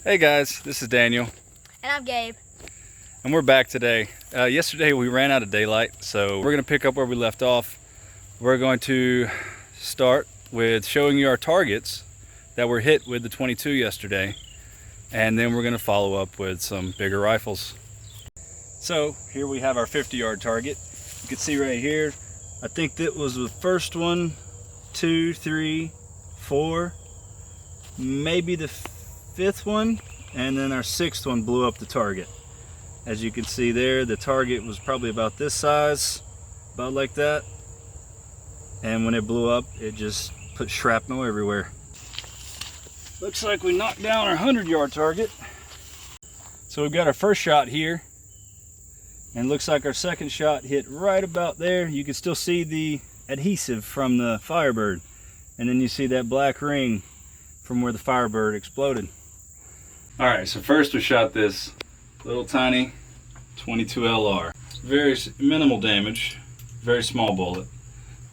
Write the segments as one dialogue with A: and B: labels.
A: Hey guys, this is Daniel.
B: And I'm Gabe.
A: And we're back today. Yesterday we ran out of daylight, so we're going to pick up where we left off. We're going to start with showing you our targets that were hit with the 22 yesterday. And then we're going to follow up with some bigger rifles. So here we have our 50-yard target. You can see right here, I think that was the first one, 2, 3, 4, maybe the fifth one, and then our sixth one blew up the target. As you can see there, the target was probably about this size, about like that, and when it blew up, it just put shrapnel everywhere. Looks like we knocked down our 100-yard target. So we've got our first shot here, and looks like our second shot hit right about there. You can still see the adhesive from the Firebird, and then you see that black ring from where the Firebird exploded. All right, so first we shot this little tiny 22 LR. Very minimal damage, very small bullet.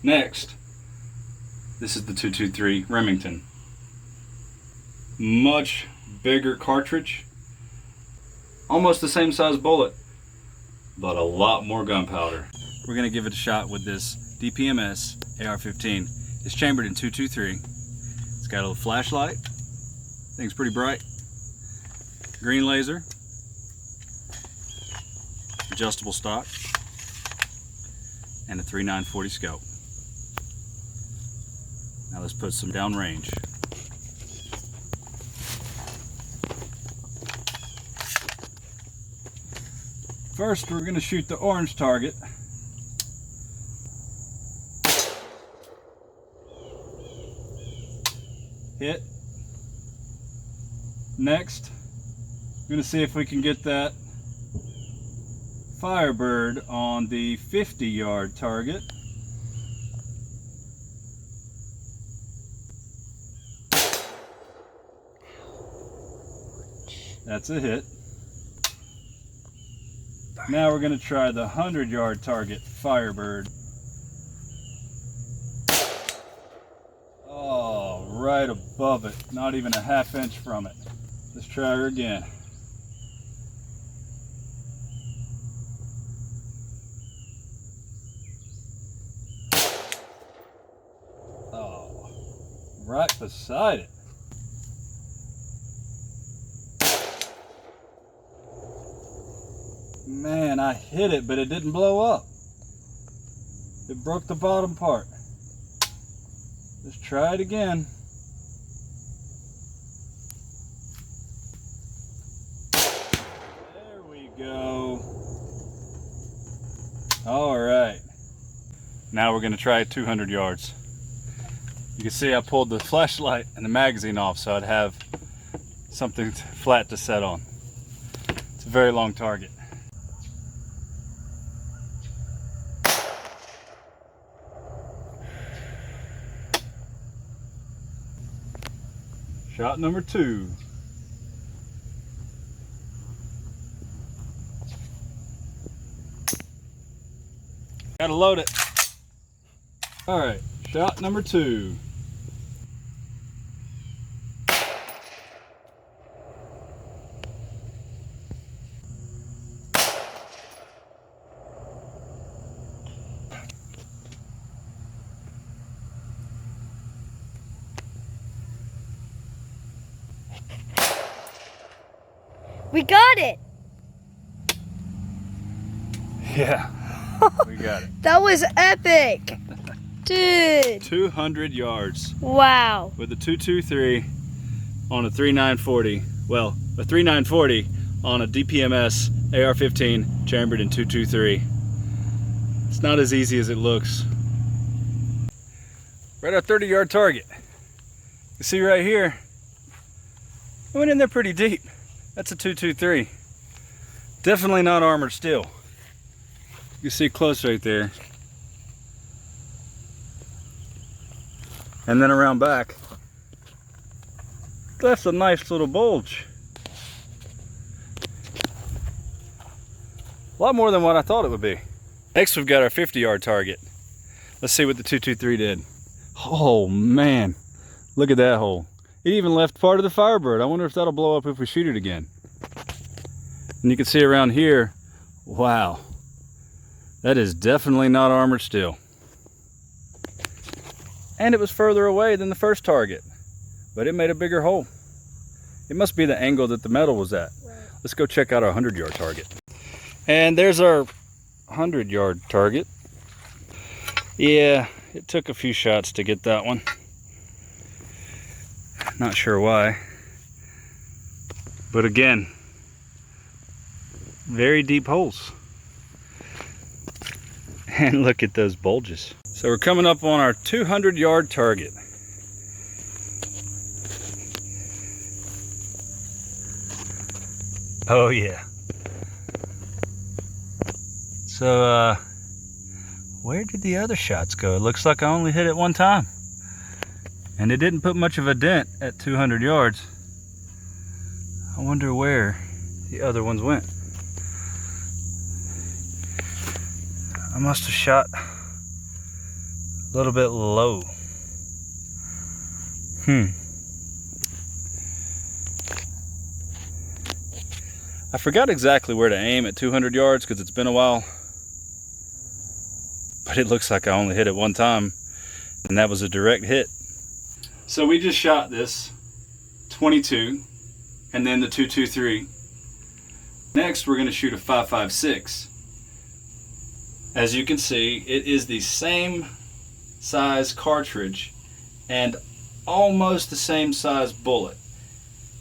A: Next, this is the 223 Remington. Much bigger cartridge, almost the same size bullet, but a lot more gunpowder. We're gonna give it a shot with this DPMS AR-15. It's chambered in 223. It's got a little flashlight. Thing's pretty bright. Green laser, adjustable stock, and a 3.940 scope. Now let's put some downrange. First, we're going to shoot the orange target. Hit. Next, we're going to see if we can get that Firebird on the 50-yard target. That's a hit. Now we're going to try the 100-yard target, Firebird. Oh, right above it. Not even a half inch from it. Let's try her again. Oh, right beside it. Man, I hit it, but it didn't blow up. It broke the bottom part. Let's try it again. There we go. All right. Now we're going to try 200 yards. You can see I pulled the flashlight and the magazine off so I'd have something flat to set on. It's a very long target. Shot number 2. Gotta load it. All right, shot number 2.
B: We got it!
A: Yeah, we got it.
B: That was epic! Dude!
A: 200 yards
B: Wow.
A: with a 223 on a 3.940. Well, a 3.940 on a DPMS AR-15 chambered in 223. It's not as easy as it looks. Right at our 30-yard target. You see right here, I went in there pretty deep. That's a 223. Definitely not armored steel. You see close right there. And then around back, left a nice little bulge. A lot more than what I thought it would be. Next we've got our 50-yard target. Let's see what the 223 did. Oh man, look at that hole. It even left part of the Firebird. I wonder if that'll blow up if we shoot it again. And you can see around here, wow, that is definitely not armored steel. And it was further away than the first target, but it made a bigger hole. It must be the angle that the metal was at.
B: Right.
A: Let's go check out our 100-yard target. And there's our 100-yard target. Yeah, it took a few shots to get that one. Not sure why. But again, very deep holes. And look at those bulges. So we're coming up on our 200-yard target. Oh yeah. So where did the other shots go? It looks like I only hit it one time. And it didn't put much of a dent at 200 yards. I wonder where the other ones went. I must have shot a little bit low. I forgot exactly where to aim at 200 yards because it's been a while. But it looks like I only hit it one time, and that was a direct hit. So we just shot this 22 and then the 223. Next we're going to shoot a 5.56. As you can see, it is the same size cartridge and almost the same size bullet.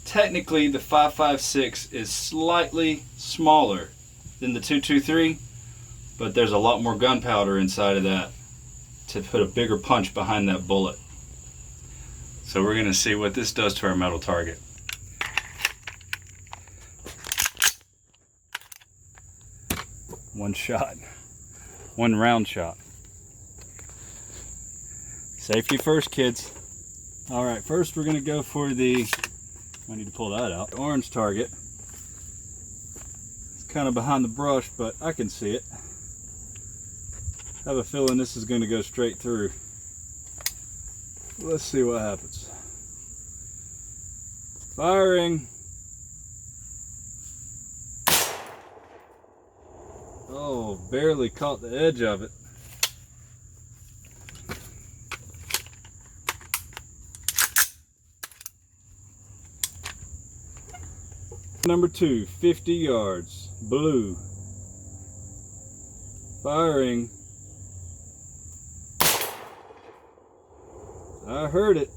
A: Technically the 5.56 is slightly smaller than the 223, but there's a lot more gunpowder inside of that to put a bigger punch behind that bullet. So we're going to see what this does to our metal target. One shot. One round shot. Safety first, kids. All right, first we're going to go for the, I need to pull that out, orange target. It's kind of behind the brush, but I can see it. I have a feeling this is going to go straight through. Let's see what happens. Firing. Oh, barely caught the edge of it. Number 2, 50 yards, blue. Firing. I heard it.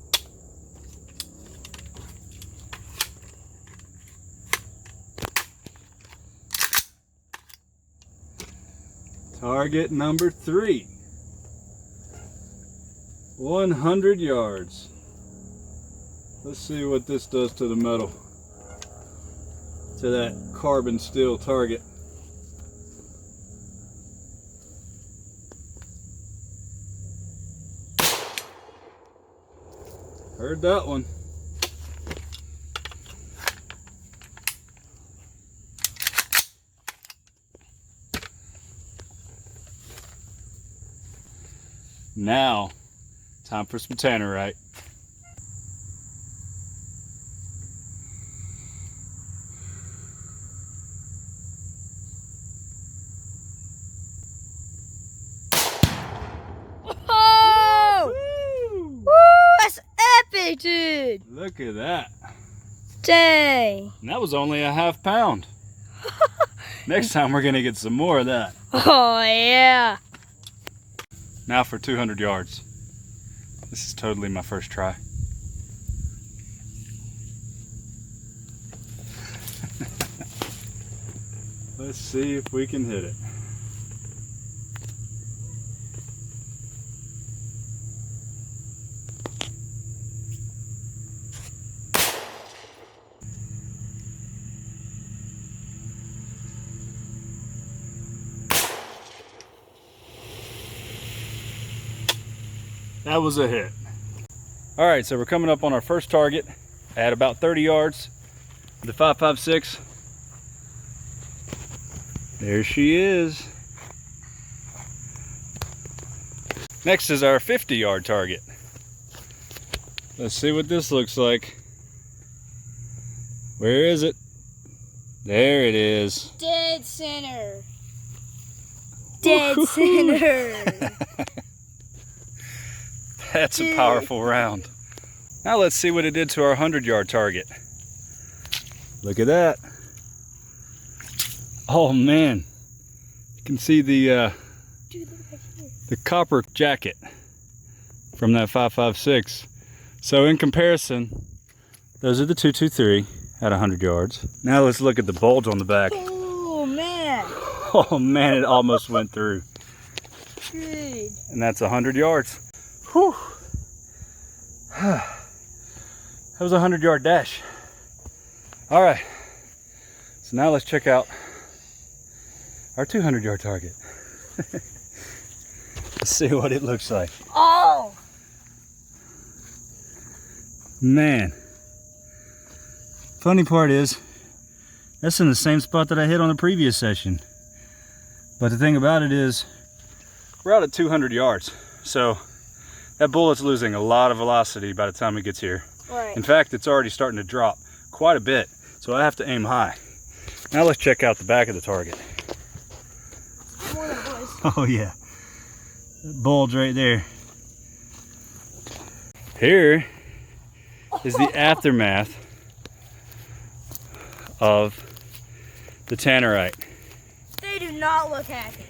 A: Target number 3. 100 yards. Let's see what this does to the metal. To that carbon steel target. Heard that one. Now, time for some tannerite.
B: Oh! Woo! That's epic, dude!
A: Look at that.
B: Dang.
A: And that was only a ½ pound. Next time we're gonna get some more of that.
B: Oh, yeah.
A: Now for 200 yards. This is totally my first try. Let's see if we can hit it. That was a hit. All right, so we're coming up on our first target at about 30 yards. The 5.56. There she is. Next is our 50-yard target. Let's see what this looks like. Where is it? There it is.
B: Dead center. Dead center.
A: That's a powerful round. Now let's see what it did to our 100-yard target. Look at that. Oh man. You can see the copper jacket from that 5.56. So in comparison, those are the 2.23 at 100 yards. Now let's look at the bulge on the back.
B: Oh man.
A: Oh man, it almost went through.
B: Good.
A: And that's 100 yards. Whew. That was a 100-yard dash. All right, so now let's check out our 200-yard target. Let's see what it looks like.
B: Oh.
A: Man. Funny part is, that's in the same spot that I hit on the previous session. But the thing about it is, we're out at 200 yards. So that bullet's losing a lot of velocity by the time it gets here.
B: Right.
A: In fact, it's already starting to drop quite a bit. So I have to aim high. Now let's check out the back of the target. Oh yeah, that bulge right there. Here is the aftermath of the tannerite.
B: They do not look happy.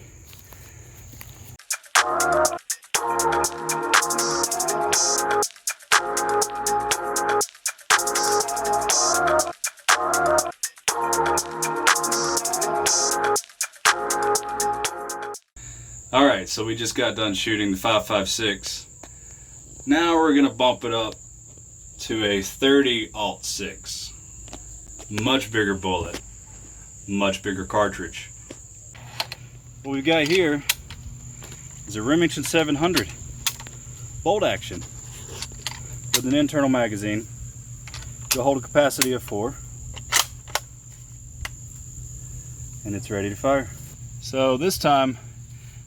A: All right, so we just got done shooting the 5.56. Now we're gonna bump it up to a 30-06. Much bigger bullet, much bigger cartridge. What we've got here is a Remington 700 bolt action with an internal magazine to hold a capacity of 4, and it's ready to fire. So this time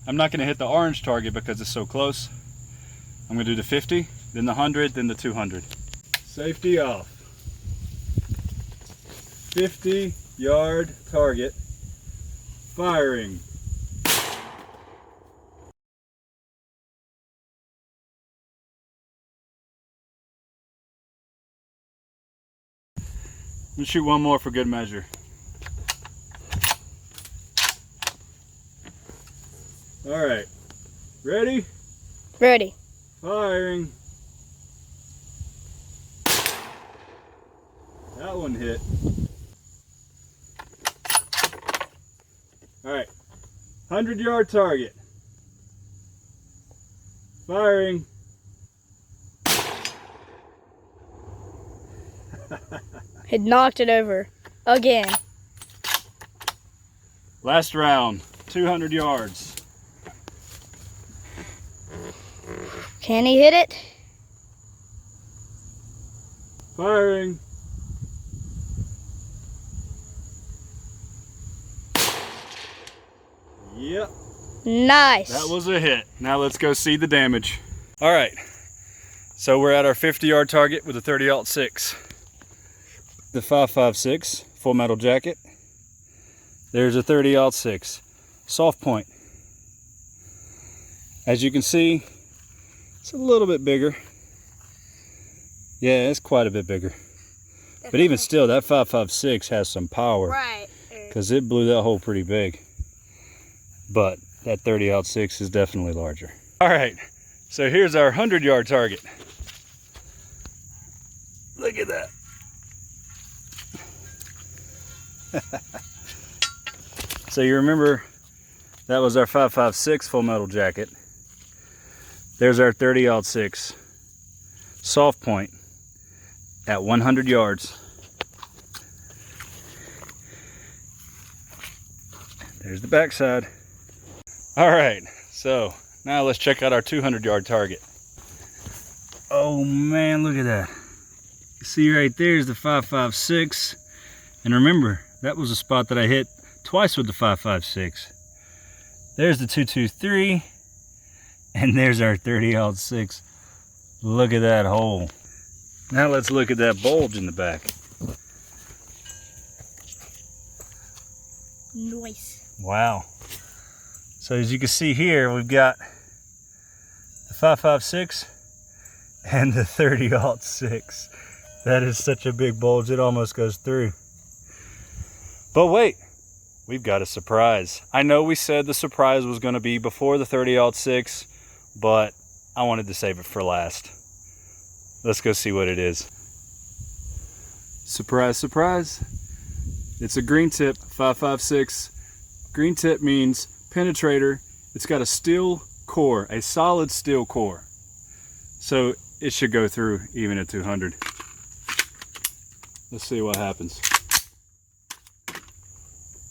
A: I'm not going to hit the orange target because it's so close. I'm going to do the 50, then the 100, then the 200. Safety off. 50-yard target. Firing. Let me shoot one more for good measure. All right, ready?
B: Ready.
A: Firing. That one hit. All right, 100-yard target. Firing.
B: It knocked it over again.
A: Last round, 200 yards.
B: Can he hit it?
A: Firing. Yep.
B: Nice.
A: That was a hit. Now let's go see the damage. All right, so we're at our 50-yard target with a 30-06. The 5.56 full metal jacket. There's a 30-06 soft point. As you can see, it's a little bit bigger. Yeah, it's quite a bit bigger. But even still, that 5.56 has some power.
B: Right.
A: Because it blew that hole pretty big. But that 30-06 is definitely larger. All right, so here's our 100-yard target. Look at that. So you remember that was our 5.56 full metal jacket. There's our 30-06 soft point at 100 yards. There's the backside. All right, so now let's check out our 200-yard target. Oh man, look at that. You see right there is the 5.56. And remember, that was a spot that I hit twice with the 5.56. There's the 2.23, and there's our 30-06. Look at that hole. Now let's look at that bulge in the back.
B: Nice.
A: Wow. So as you can see here, we've got the 5.56 and the 30-06. That is such a big bulge, it almost goes through. But wait, we've got a surprise. I know we said the surprise was going to be before the 30-06, but I wanted to save it for last. Let's go see what it is. Surprise, surprise. It's a green tip 5.56. Green tip means penetrator. It's got a steel core, a solid steel core. So it should go through even at 200. Let's see what happens.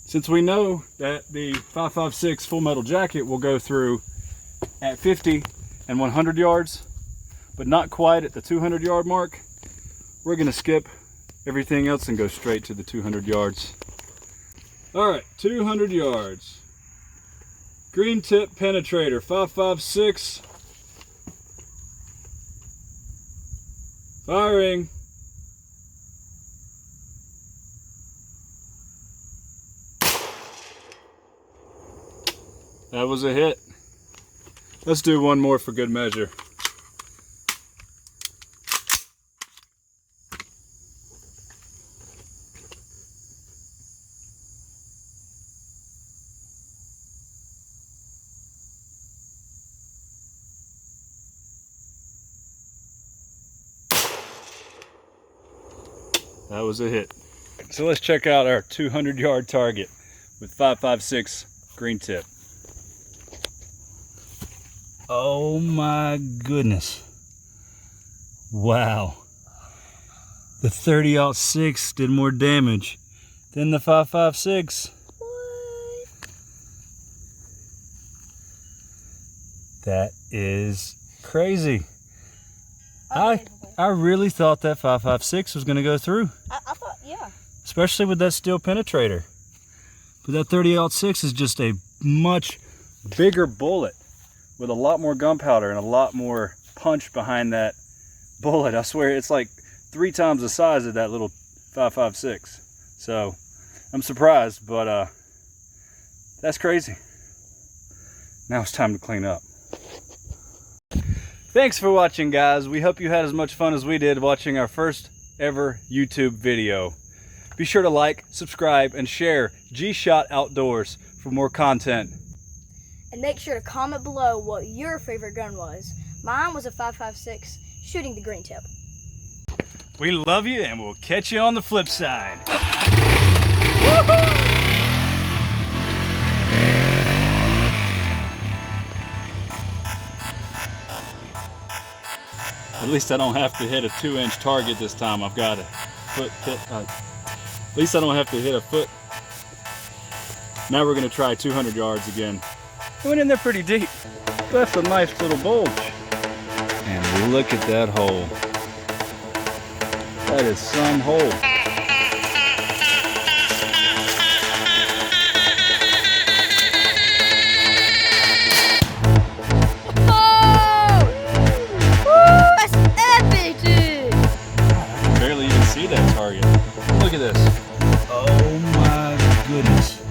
A: Since we know that the 5.56 full metal jacket will go through at 50 and 100 yards, but not quite at the 200 yard mark, we're gonna skip everything else and go straight to the 200 yards. All right, 200 yards. Green tip penetrator, 5.56. Firing. That was a hit. Let's do one more for good measure. That was a hit. So let's check out our 200 yard target with 5.56 green tip. Oh my goodness. Wow. The 30-06 did more damage than the 5.56.
B: What?
A: That is crazy.
B: Unbelievable.
A: I really thought that 5.56 was going to go through.
B: I thought, yeah.
A: Especially with that steel penetrator. But that 30-06 is just a much bigger bullet with a lot more gunpowder and a lot more punch behind that bullet. I swear it's like 3 times the size of that little 5.56. So I'm surprised, but that's crazy. Now it's time to clean up. Thanks for watching, guys. We hope you had as much fun as we did watching our first ever YouTube video. Be sure to like, subscribe, and share G-Shot Outdoors for more content.
B: And make sure to comment below what your favorite gun was. Mine was a 5.56 shooting the green tip.
A: We love you, and we'll catch you on the flip side. At least I don't have to hit a 2-inch target this time. I've got a foot hit. At least I don't have to hit a foot. Now we're gonna try 200 yards again. It went in there pretty deep. That's a nice little bulge. And look at that hole. That is some hole. That target. Look at this. Oh my goodness.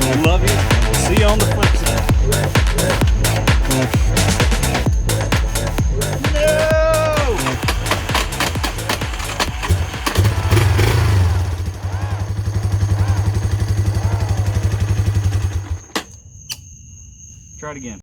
A: I love you. We'll see you on the flip side. Try it again.